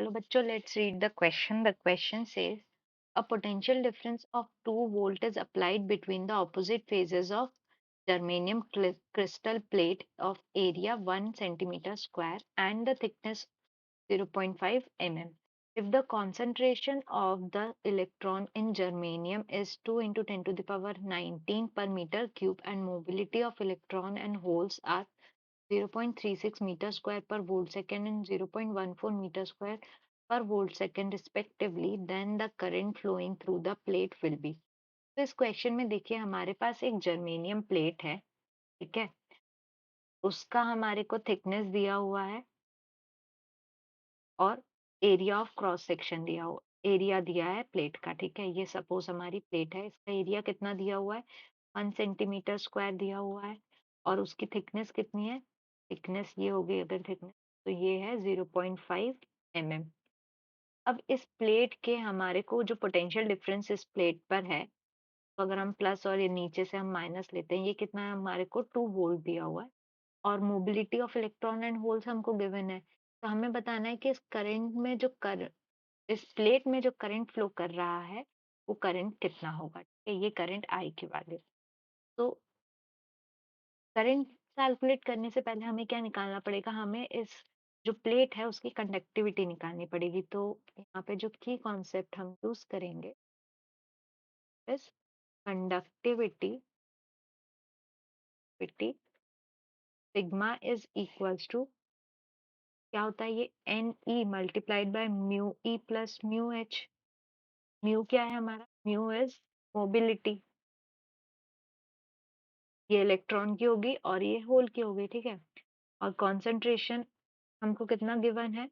चलो बच्चों, let's read the question. The question says a potential difference of 2 volt is applied between the opposite phases of germanium crystal plate of area 1 centimeter square and the thickness 0.5 mm. If the concentration of the electron in germanium is 2 into 10 to the power 19 per meter cube and mobility of electron and holes are 0.36 meter square per volt second and 0.14 meter square per volt second respectively, then the current flowing through the plate will be. तो इस question में देखिए हमारे पास एक germanium plate है, ठीक है. उसका हमारे को थिकनेस दिया हुआ है और एरिया ऑफ क्रॉस सेक्शन दिया हुआ, एरिया दिया है प्लेट का, ठीक है. ये सपोज हमारी प्लेट है, इसका एरिया कितना दिया हुआ है, 1 सेंटीमीटर स्क्वायर दिया हुआ है और उसकी थिकनेस कितनी है, थिकनेस ये हो गई अगर थिकनेस, तो ये है 0.5 mm. अब इस प्लेट के हमारे को जो पोटेंशियल डिफरेंस इस प्लेट पर है, तो अगर हम प्लस और ये नीचे से हम माइनस लेते हैं, ये कितना है हमारे को 2 वोल्ट दिया हुआ है और mobility of electron and holes हमको गिवन है. तो हमें बताना है कि इस करंट में जो कर इस प्लेट में जो करंट फ्लो कर रहा है वो करंट कितना होगा, ठीक है. ये करंट आई की वैल्यू. तो करंट कैलकुलेट करने से पहले हमें क्या निकालना पड़ेगा, हमें इस जो प्लेट है उसकी कंडक्टिविटी निकालनी पड़ेगी. तो यहाँ पे जो की कॉन्सेप्ट हम यूज करेंगे इस conductivity sigma is equals to क्या होता है, ये N E multiplied by mu E plus mu H. Mu क्या है हमारा, म्यू इज मोबिलिटी, ये इलेक्ट्रॉन की होगी और ये होल की होगी, ठीक है. और कॉन्सेंट्रेशन हमको कितना गिवन है,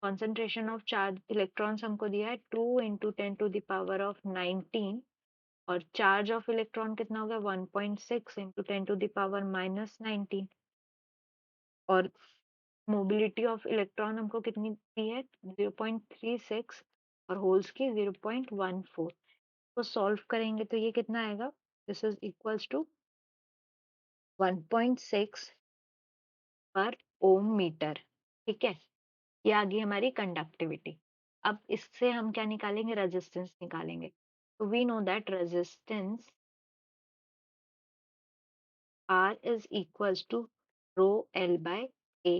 कॉन्सेंट्रेशन ऑफ चार्ज इलेक्ट्रॉन्स हमको दिया है 2 into 10 to the power of 19 और चार्ज ऑफ इलेक्ट्रॉन कितना हो गया 1.6 into 10 to the power minus 19 और मोबिलिटी ऑफ इलेक्ट्रॉन हमको कितनी दी है 0.36 और होल्स की 0.14. तो सॉल्व करेंगे तो ये कितना आएगा, दिस इज इक्वल्स टू 1.6 पर ओम मीटर, ठीक है. ये आ गई हमारी कंडक्टिविटी. अब इससे हम क्या निकालेंगे, रेजिस्टेंस निकालेंगे. तो we know that resistance R is equals to rho L by A.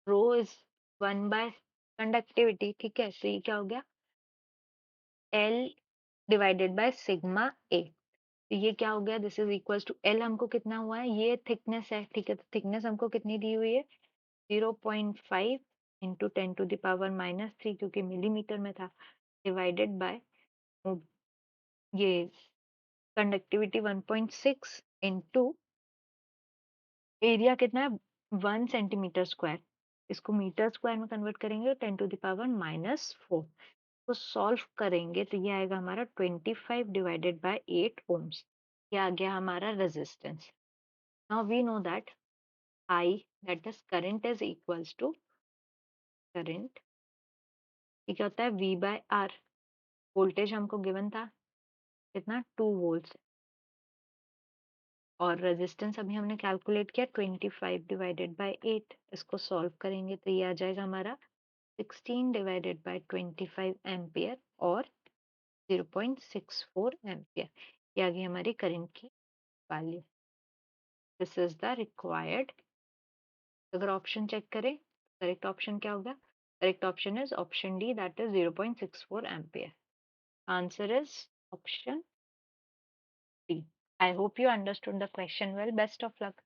Rho is 1 by conductivity, ठीक है. तो ये क्या हो गया, L divided by sigma A. तो ये क्या हो गया, this is equals to L हमको कितना हुआ है, ये थिकनेस है, ठीक है. तो थिकनेस हमको कितनी दी हुई है 0.5 into 10 to the power minus 3 क्योंकि मिलीमीटर में था, डिवाइडेड बाय ये कंडक्टिविटी 1.6 इंटू एरिया कितना है 1 सेंटीमीटर स्क्वायर. इसको मीटर स्क्वायर में कन्वर्ट करेंगे तो 10 टू द पावर माइनस 4. तो सॉल्व करेंगे तो ये आएगा हमारा 25 डिवाइडेड बाय 8 ओम्स. ये आ गया हमारा resistance. Now we know that I, that is current is equals to current, ये क्या होता है V बाय R. वोल्टेज हमको गिवन था कितना 2 वोल्ट और रेजिस्टेंस अभी हमने कैलकुलेट किया 25 डिवाइडेड बाय 8. इसको सॉल्व करेंगे तो ये आ जाएगा हमारा 16 डिवाइडेड बाय 25 एम्पियर और 0.64 एम्पियर. ये आ गई हमारी करंट की value. This is the required. अगर ऑप्शन चेक करें करेक्ट ऑप्शन क्या होगा, correct option is option D, that is 0.64 ampere. Answer is option D. I hope you understood the question well. Best of luck.